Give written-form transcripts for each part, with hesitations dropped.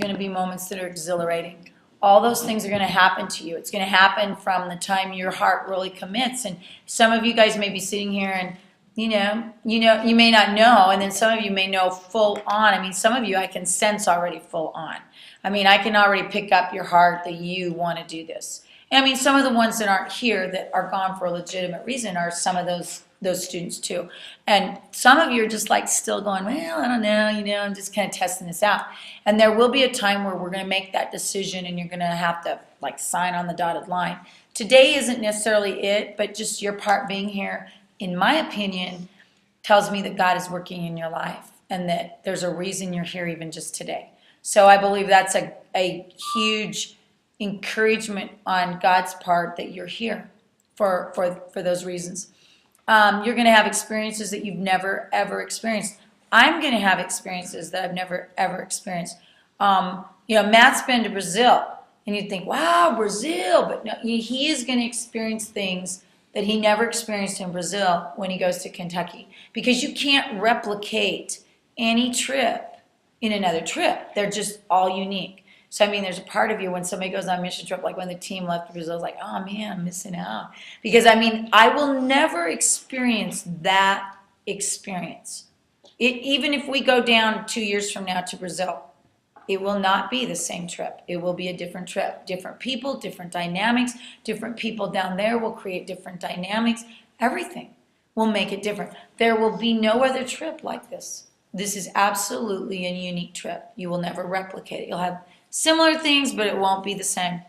going to be moments that are exhilarating. All those things are going to happen to you. It's going to happen from the time your heart really commits. And some of you guys may be sitting here and, you may not know, and then some of you may know full on. I mean, some of you I can sense already full on. I mean, I can already pick up your heart that you want to do this. And I mean, some of the ones that aren't here that are gone for a legitimate reason are some of those students too. And some of you are just like still going, well, I don't know, I'm just kind of testing this out. And there will be a time where we're going to make that decision and you're going to have to like sign on the dotted line. Today isn't necessarily it, but just your part being here, in my opinion, tells me that God is working in your life and that there's a reason you're here even just today. So I believe that's a huge encouragement on God's part that you're here for those reasons. You're going to have experiences that you've never, ever experienced. I'm going to have experiences that I've never, ever experienced. Matt's been to Brazil, and you'd think, wow, Brazil. But no, he is going to experience things that he never experienced in Brazil when he goes to Kentucky. Because you can't replicate any trip in another trip. They're just all unique. So, I mean, there's a part of you when somebody goes on a mission trip, like when the team left Brazil, it's like, oh, man, I'm missing out. Because, I mean, I will never experience that experience. Even if we go down 2 years from now to Brazil, it will not be the same trip. It will be a different trip. Different people, different dynamics. Different people down there will create different dynamics. Everything will make it different. There will be no other trip like this. This is absolutely a unique trip. You will never replicate it. You'll have similar things, but it won't be the same.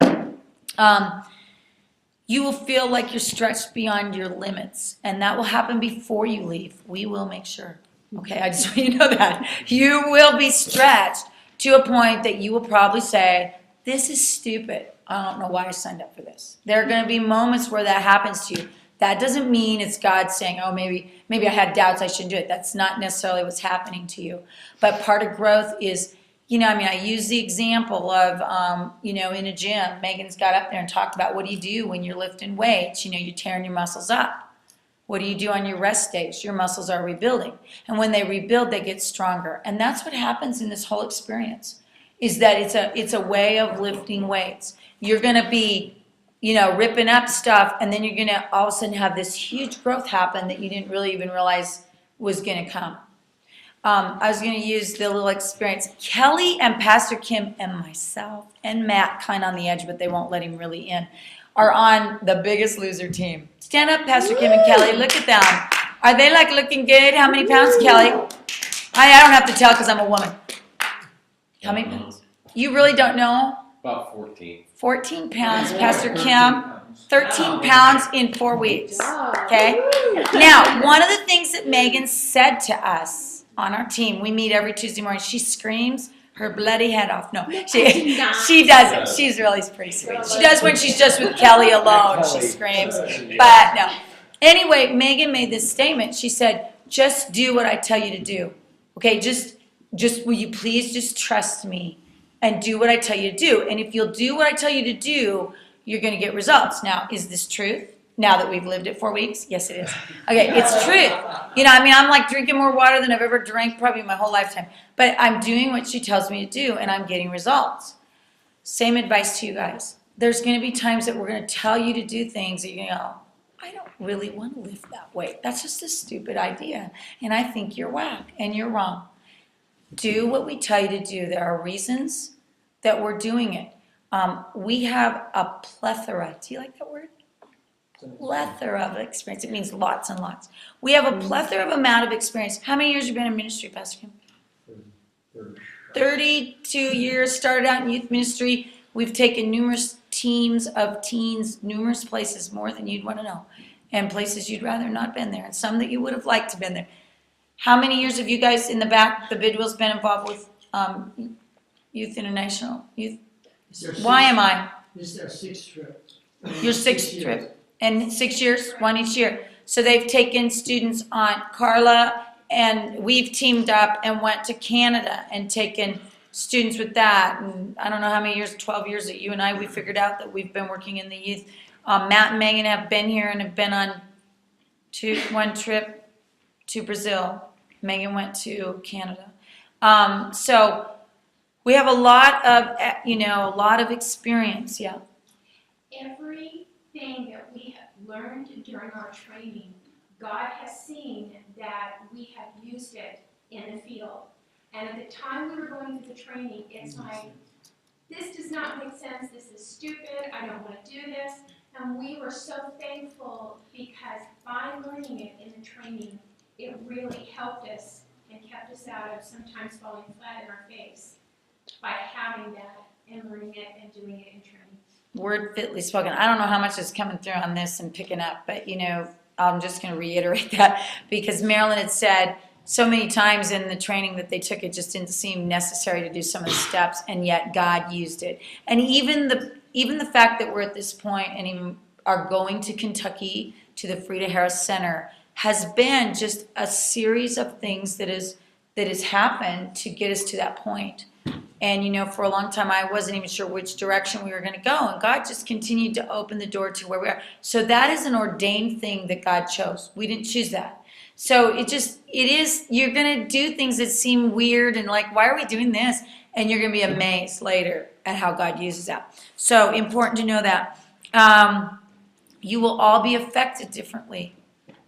You will feel like you're stretched beyond your limits, and that will happen before you leave. We will make sure. Okay, I just want you to know that. You will be stretched to a point that you will probably say, this is stupid. I don't know why I signed up for this. There are going to be moments where that happens to you. That doesn't mean it's God saying, oh, maybe I had doubts I shouldn't do it. That's not necessarily what's happening to you. But part of growth is, I use the example of, in a gym, Megan's got up there and talked about what do you do when you're lifting weights? You're tearing your muscles up. What do you do on your rest days? Your muscles are rebuilding. And when they rebuild, they get stronger. And that's what happens in this whole experience, is that it's a way of lifting weights. You're going to be, ripping up stuff, and then you're going to all of a sudden have this huge growth happen that you didn't really even realize was going to come. I was going to use the little experience. Kelly and Pastor Kim and myself and Matt, kind of on the edge, but they won't let him really in, are on the Biggest Loser team. Stand up, Pastor Kim and Kelly. Look at them. Are they like looking good? How many pounds, Kelly? I don't have to tell because I'm a woman. How many pounds? You really don't know? About 14. 14 pounds, Pastor Kim. 13 pounds in 4 weeks. Okay? Now, one of the things that Megan said to us on our team, we meet every Tuesday morning, she screams her bloody head off. No, she doesn't. She's really pretty sweet. She does when she's just with Kelly alone. She screams. But no. Anyway, Megan made this statement. She said, just do what I tell you to do. Okay, just will you please just trust me and do what I tell you to do. And if you'll do what I tell you to do, you're going to get results. Now, is this truth? Now that we've lived it 4 weeks? Yes, it is. Okay, it's truth. I'm like drinking more water than I've ever drank probably in my whole lifetime. But I'm doing what she tells me to do, and I'm getting results. Same advice to you guys. There's going to be times that we're going to tell you to do things that you're going to go, I don't really want to lift that weight. That's just a stupid idea. And I think you're whack, and you're wrong. Do what we tell you to do. There are reasons that we're doing it. We have a plethora. Do you like that word? Plethora of experience. It means lots and lots. We have a plethora of amount of experience. How many years have you been in ministry, Pastor Kim? 32 years. Started out in youth ministry. We've taken numerous teams of teens, numerous places, more than you'd want to know, and places you'd rather not been there, and some that you would have liked to been there. How many years have you guys in the back, the Bidwells, been involved with Youth International? Youth? Why am I? This is our sixth trip. Your sixth trip. And 6 years? One each year. So they've taken students on, Carla, and we've teamed up and went to Canada and taken students with that. And I don't know how many years, 12 years that you and I, we figured out that we've been working in the youth. Matt and Megan have been here and have been on one trip to Brazil. Megan went to Canada. So We have a lot of, a lot of experience, yeah. Everything that we have learned during our training, God has seen that we have used it in the field. And at the time we were going through the training, it's like, this does not make sense, this is stupid, I don't want to do this. And we were so thankful because by learning it in the training, it really helped us and kept us out of sometimes falling flat in our face by having that and learning it and doing it in training. Word fitly spoken. I don't know how much is coming through on this and picking up, but I'm just going to reiterate that because Marilyn had said so many times in the training that they took, it just didn't seem necessary to do some of the steps, and yet God used it. And even the fact that we're at this point and even are going to Kentucky to the Frida Harris Center has been just a series of things that has happened to get us to that point. And for a long time I wasn't even sure which direction we were going to go, and God just continued to open the door to where we are. So that is an ordained thing that God chose. We didn't choose that. So it is, you're going to do things that seem weird and like, why are we doing this? And you're going to be amazed later at how God uses that. So important to know that. You will all be affected differently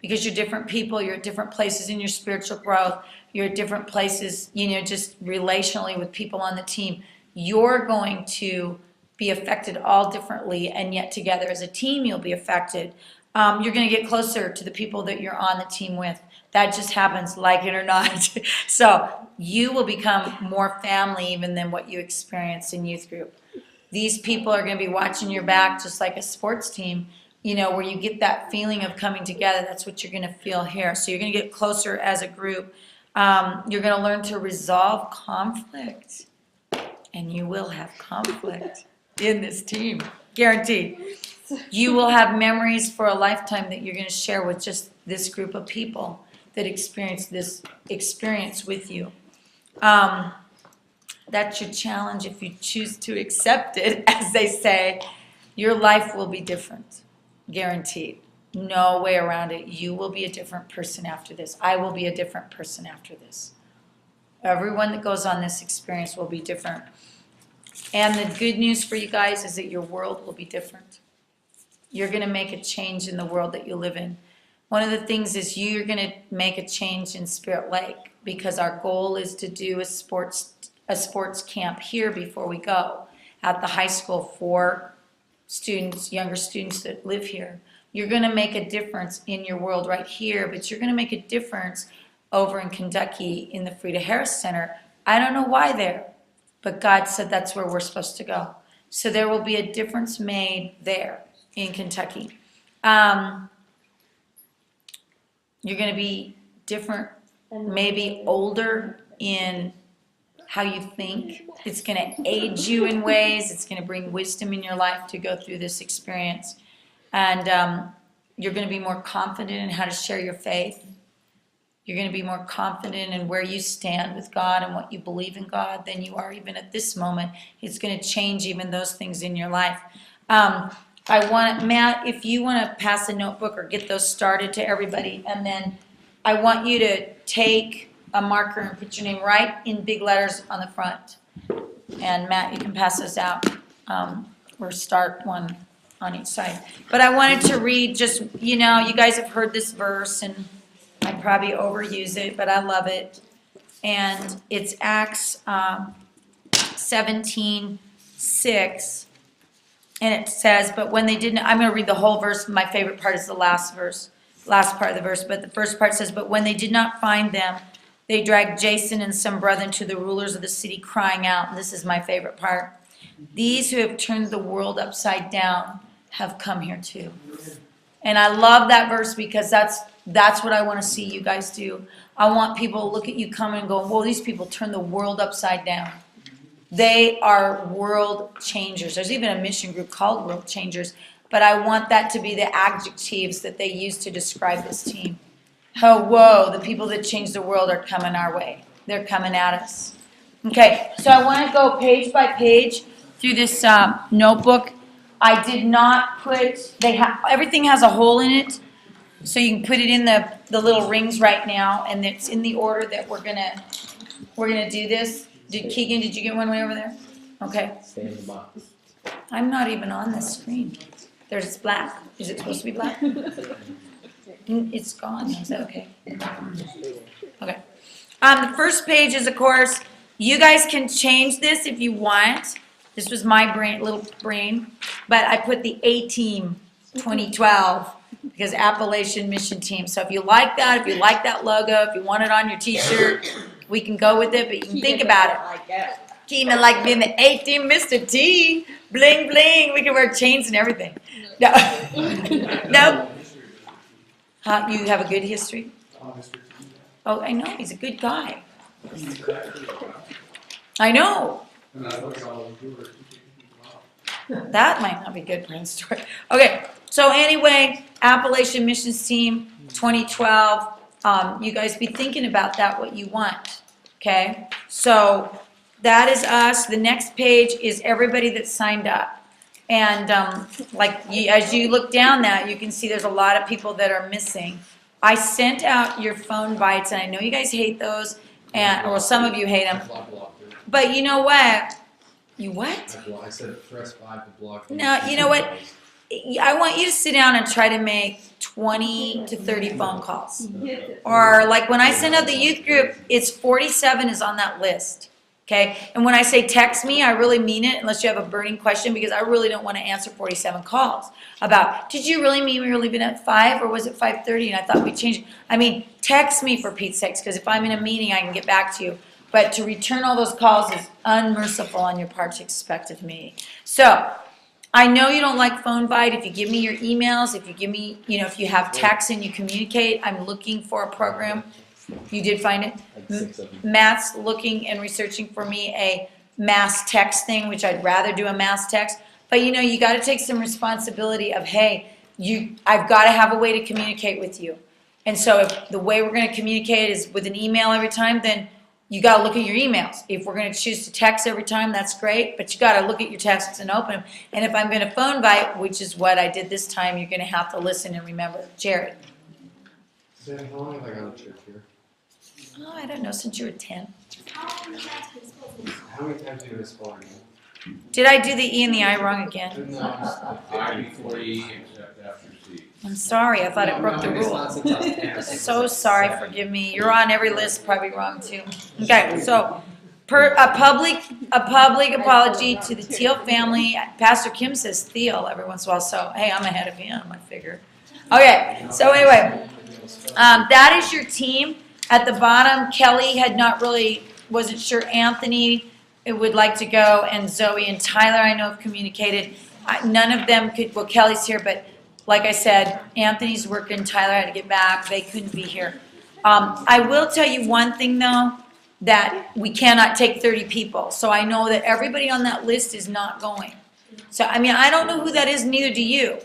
because you're different people, you're at different places in your spiritual growth, you're at different places, just relationally with people on the team. You're going to be affected all differently, and yet together as a team you'll be affected. You're going to get closer to the people that you're on the team with. That just happens, like it or not. So you will become more family even than what you experienced in youth group. These people are going to be watching your back just like a sports team, where you get that feeling of coming together. That's what you're going to feel here. So you're going to get closer as a group. You're going to learn to resolve conflict. And you will have conflict in this team, guaranteed. You will have memories for a lifetime that you're going to share with just this group of people that experience this experience with you. That's your challenge if you choose to accept it, as they say. Your life will be different, guaranteed. No way around it. You will be a different person after this. I will be a different person after this. Everyone that goes on this experience will be different. And the good news for you guys is that your world will be different. You're going to make a change in the world that you live in. One of the things is you're going to make a change in Spirit Lake because our goal is to do a sports camp here before we go at the high school for students, younger students that live here. You're going to make a difference in your world right here, but you're going to make a difference over in Kentucky in the Frida Harris Center. I don't know why there, but God said that's where we're supposed to go. So there will be a difference made there in Kentucky. You're going to be different, maybe older in how you think. It's going to age you in ways. It's going to bring wisdom in your life to go through this experience. And you're going to be more confident in how to share your faith. You're going to be more confident in where you stand with God and what you believe in God than you are even at this moment. It's going to change even those things in your life. Matt, if you want to pass a notebook or get those started to everybody, and then I want you to take a marker and put your name right in big letters on the front. And Matt, you can pass those out or start one on each side. But I wanted to read just, you guys have heard this verse, and I probably overuse it, but I love it. And it's Acts 17:6. And it says, but when they didn't, I'm going to read the whole verse. My favorite part is the last part of the verse. But the first part says, but when they did not find them, they dragged Jason and some brethren to the rulers of the city, crying out, and this is my favorite part, these who have turned the world upside down have come here too. And I love that verse because that's what I want to see you guys do. I want people to look at you coming and go, whoa, these people turn the world upside down. They are world changers. There's even a mission group called World Changers, but I want that to be the adjectives that they use to describe this team. Oh, whoa, the people that change the world are coming our way. They're coming at us. Okay, so I want to go page by page through this notebook. I did not put, everything has a hole in it, so you can put it in the little rings right now, and it's in the order that we're gonna do this. Keegan, did you get one way over there? Okay. Stay in the box. I'm not even on the screen. It's black. Is it supposed to be black? It's gone. Is that okay? Okay. The first page is, of course, you guys can change this if you want. This was my little brain, but I put the A-Team 2012 because Appalachian Mission Team. So if you like that logo, if you want it on your T-shirt, we can go with it. But you can think about it. Keeping it like being the A-Team, Mr. T, bling bling. We can wear chains and everything. No, no. You have a good history. Oh, I know. He's a good guy. I know. That might not be good for his story. Okay, so anyway, Appalachian Missions Team 2012. You guys be thinking about that, what you want. Okay, so that is us. The next page is everybody that signed up. And as you look down that, you can see there's a lot of people that are missing. I sent out your phone bites, and I know you guys hate those, or some of you hate them. But you know what? You what? I said press 5 to block. No, you know what? I want you to sit down and try to make 20 to 30 phone calls. Or like when I send out the youth group, it's 47 is on that list. Okay? And when I say text me, I really mean it unless you have a burning question because I really don't want to answer 47 calls about, did you really mean we were leaving at 5 or was it 5:30 and I thought we changed it? I mean, text me for Pete's sakes because if I'm in a meeting, I can get back to you. But to return all those calls is unmerciful on your part to expect of me. So, I know you don't like phone bite. If you give me your emails, if you give me, if you have text and you communicate, I'm looking for a program. You did find it? Matt's looking and researching for me a mass text thing, which I'd rather do a mass text. But you got to take some responsibility of, hey, I've got to have a way to communicate with you. And so if the way we're going to communicate is with an email every time, then you got to look at your emails. If we're going to choose to text every time, that's great, but you got to look at your texts and open them. And if I'm going to phone bite, which is what I did this time, you're going to have to listen and remember. Jared. How long have I gone to church here? Oh, I don't know, since you were 10. How many times do you misspell again? Did I do the E and the I wrong again? No, I before E except after C. I'm sorry, I thought it broke the rule. So sorry, forgive me. You're on every list, probably wrong too. Okay, so a public apology to the Teal family. Pastor Kim says Thiel every once in a while, so hey, I'm ahead of him, I figure. Okay, so anyway, that is your team. At the bottom, Kelly wasn't sure Anthony would like to go, and Zoe and Tyler I know have communicated. None of them could, well, Kelly's here, but like I said, Anthony's working, Tyler had to get back, they couldn't be here. I will tell you one thing though, that we cannot take 30 people. So I know that everybody on that list is not going. So, I mean, I don't know who that is, neither do you.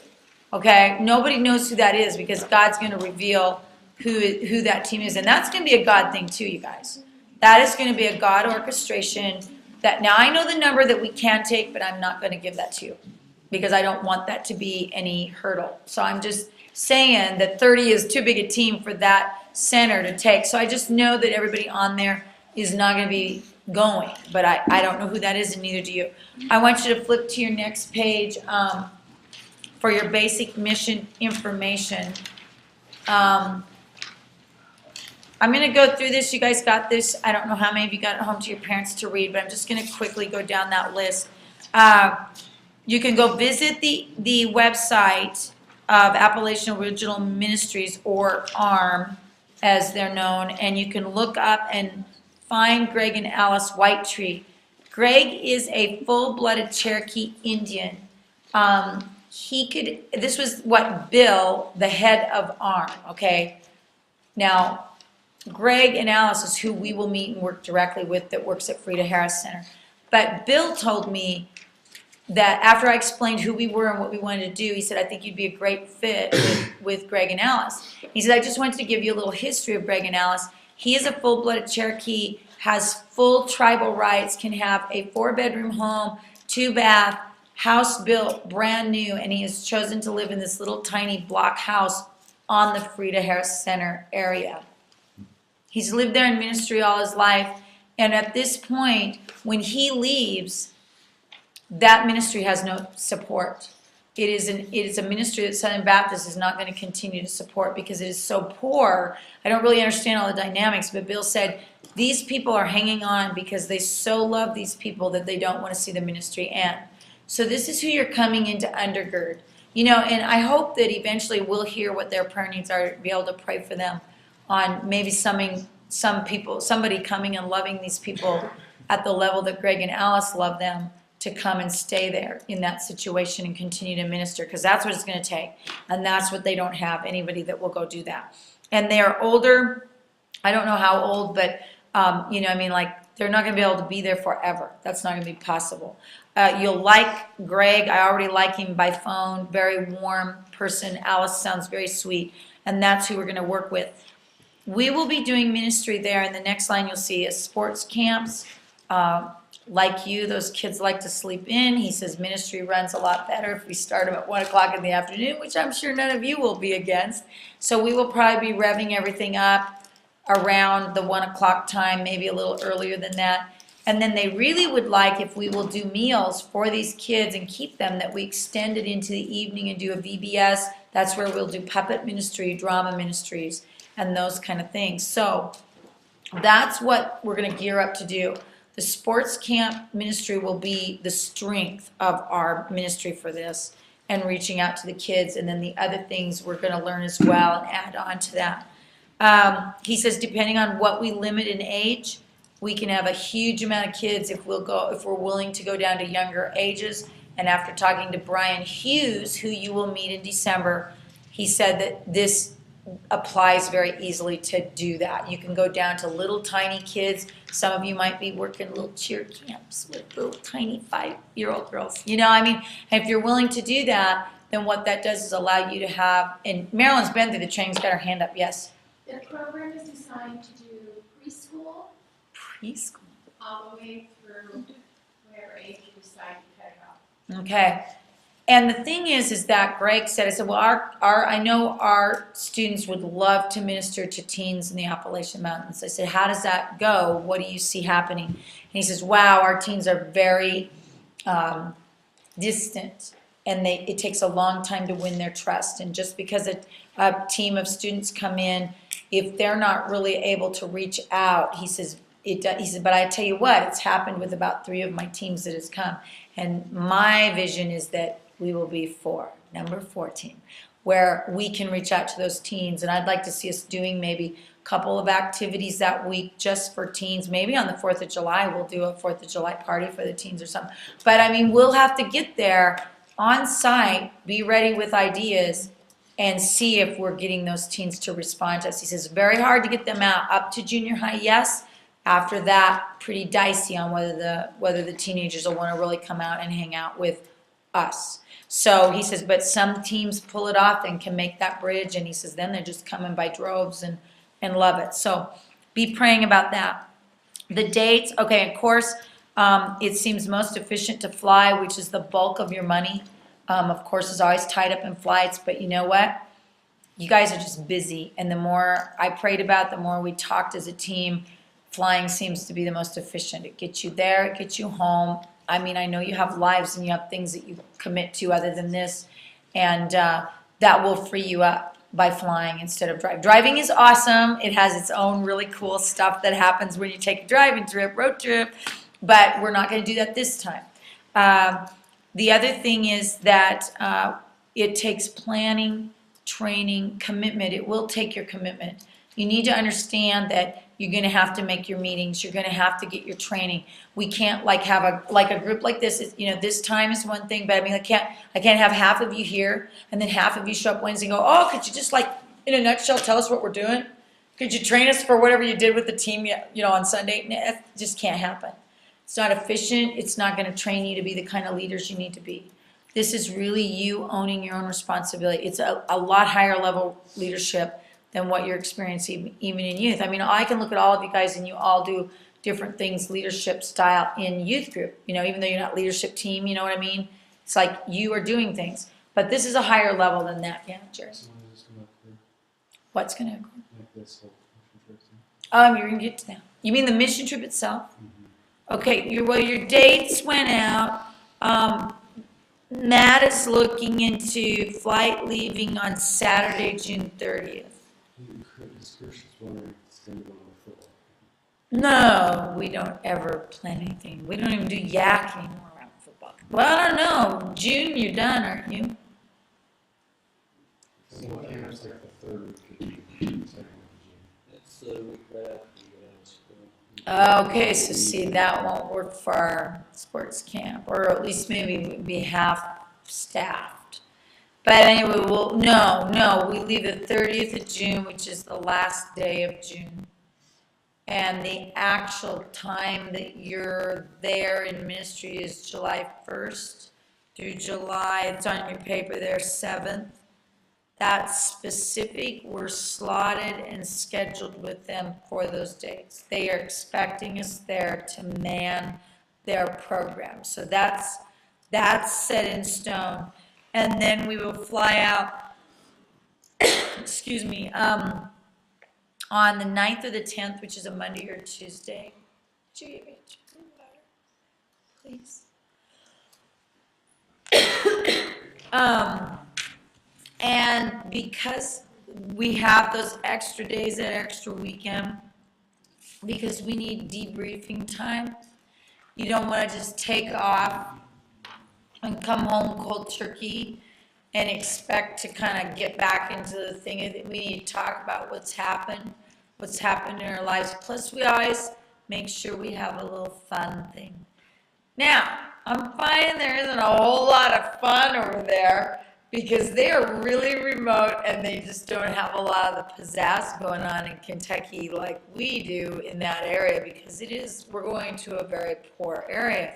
Okay? Nobody knows who that is because God's going to reveal who that team is. And that's going to be a God thing too, you guys. That is going to be a God orchestration. Now I know the number that we can take, but I'm not going to give that to you because I don't want that to be any hurdle. So I'm just saying that 30 is too big a team for that center to take. So I just know that everybody on there is not going to be going, but I don't know who that is and neither do you. I want you to flip to your next page for your basic mission information. I'm going to go through this. You guys got this. I don't know how many of you got it home to your parents to read, but I'm just going to quickly go down that list. You can go visit the website of Appalachian Original Ministries, or ARM, as they're known, and you can look up and find Greg and Alice Whitetree. Greg is a full-blooded Cherokee Indian. This was what Bill, the head of ARM, okay? Now, Greg and Alice is who we will meet and work directly with that works at Frida Harris Center. But Bill told me that after I explained who we were and what we wanted to do, he said, I think you'd be a great fit with Greg and Alice. He said, I just wanted to give you a little history of Greg and Alice. He is a full-blooded Cherokee, has full tribal rights, can have a 4-bedroom home, 2-bath, house built, brand new, and he has chosen to live in this little tiny block house on the Frida Harris Center area. He's lived there in ministry all his life, And at this point, when he leaves, that ministry has no support. It is a ministry that Southern Baptist is not going to continue to support because it is so poor. I don't really understand all the dynamics, but Bill said these people are hanging on because they so love these people that they don't want to see the ministry end. So this is who you're coming in to undergird. You know, and I hope that eventually we'll hear what their prayer needs are, be able to pray for them on maybe somebody coming and loving these people at the level that Greg and Alice love them, to come and stay there in that situation and continue to minister, because that's what it's going to take, and that's what they don't have, anybody that will go do that. And they're older. I don't know how old, but you know, I mean, like, they're not going to be able to be there forever. That's not going to be possible. You'll like Greg. I already like him by phone. Very warm person. Alice sounds very sweet, and that's who we're going to work with. We will be doing ministry there. In the next line, you'll see a sports camps. Like you, those kids like to sleep in. He says ministry runs a lot better if we start them at 1 o'clock in the afternoon, which I'm sure none of you will be against. So we will probably be revving everything up around the 1 o'clock time, maybe a little earlier than that. And then they really would like, if we will do meals for these kids and keep them, that we extend it into the evening and do a VBS. That's where we'll do puppet ministry, drama ministries, and those kind of things. So that's what we're going to gear up to do. The sports camp ministry will be the strength of our ministry for this, and reaching out to the kids, and then the other things we're going to learn as well and add on to that. He says depending on what we limit in age, we can have a huge amount of kids if we're willing to go down to younger ages. And after talking to Brian Hughes, who you will meet in December, he said that this applies very easily to do that. You can go down to little tiny kids. Some of you might be working little cheer camps with little tiny 5-year-old girls. You know, I mean, if you're willing to do that, then what that does is allow you to have, and Marilyn's been through the training's got her hand up, yes? The program is designed to do preschool Preschool. all the way through whatever age you decide to cut it off. Okay. And the thing is that Greg said, I said, well, I know our students would love to minister to teens in the Appalachian Mountains. I said, how does that go? What do you see happening? And he says, wow, our teens are very distant, and it takes a long time to win their trust. And just because a team of students come in, if they're not really able to reach out, he says, but I tell you what, it's happened with about 3 of my teams that has come. And my vision is that we will be number 14, where we can reach out to those teens. And I'd like to see us doing maybe a couple of activities that week just for teens. Maybe on the 4th of July, we'll do a 4th of July party for the teens or something. But I mean, we'll have to get there on site, be ready with ideas, and see if we're getting those teens to respond to us. He says it's very hard to get them out. Up to junior high, yes. After that, pretty dicey on whether the teenagers will want to really come out and hang out with us. So he says, but some teams pull it off and can make that bridge, and he says then they're just coming by droves and love it. So be praying about that. The dates, okay, of course, it seems most efficient to fly, which is the bulk of your money. Of course, is always tied up in flights, but you know what? You guys are just busy, and the more I prayed about, the more we talked as a team, flying seems to be the most efficient. It gets you there, it gets you home. I mean, I know you have lives and you have things that you commit to other than this, and that will free you up by flying instead of driving. Driving is awesome. It has its own really cool stuff that happens when you take a driving trip, road trip, but we're not going to do that this time. The other thing is that it takes planning, training, commitment. It will take your commitment. You need to understand that you're going to have to make your meetings. You're going to have to get your training. We can't have a group like this. You know, this time is one thing, but I mean, I can't have half of you here and then half of you show up Wednesday and go, oh, could you just in a nutshell tell us what we're doing? Could you train us for whatever you did with the team, you know, on Sunday? It just can't happen. It's not efficient. It's not going to train you to be the kind of leaders you need to be. This is really you owning your own responsibility. It's a lot higher level leadership than what you're experiencing even in youth. I mean, I can look at all of you guys and you all do different things leadership style in youth group, you know, even though you're not leadership team, you know what I mean? It's like you are doing things. But this is a higher level than that. Yeah, Jerry. So when does this come up for, What's going to occur? like this whole controversy? You're going to get to that. You mean the mission trip itself? Okay, your dates went out. Matt is looking into flight leaving on Saturday, June 30th. This person's wondering if it's gonna go on football. No, we don't ever plan anything. We don't even do yak anymore around football. Well, I don't know. June, you're done, aren't you? Summer camp's like the third week of June, second week It's the week right after you get out of school. Okay, so see, that won't work for our sports camp, or at least maybe we'd be half staffed. But anyway, we leave the 30th of June, which is the last day of June. And the actual time that you're there in ministry is July 1st through July, it's on your paper there, 7th. That's specific, we're slotted and scheduled with them for those dates. They are expecting us there to man their program. So that's set in stone. And then we will fly out, excuse me, on the 9th or the 10th, which is a Monday or Tuesday. Could you give me a chicken butter, please? And because we have those extra days, that extra weekend, because we need debriefing time, you don't want to just take off and come home cold turkey and expect to kind of get back into the thing. We need to talk about what's happened in our lives. Plus, we always make sure we have a little fun thing. Now, I'm finding there isn't a whole lot of fun over there, because they are really remote and they just don't have a lot of the pizzazz going on in Kentucky like we do in that area, because we're going to a very poor area.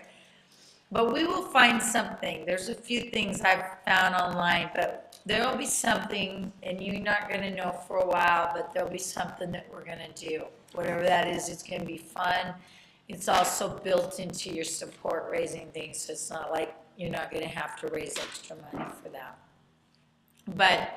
But we will find something. There's a few things I've found online, but there will be something, and you're not going to know for a while, but there'll be something that we're going to do. Whatever that is, it's going to be fun. It's also built into your support raising things, so it's not like you're not going to have to raise extra money for that. But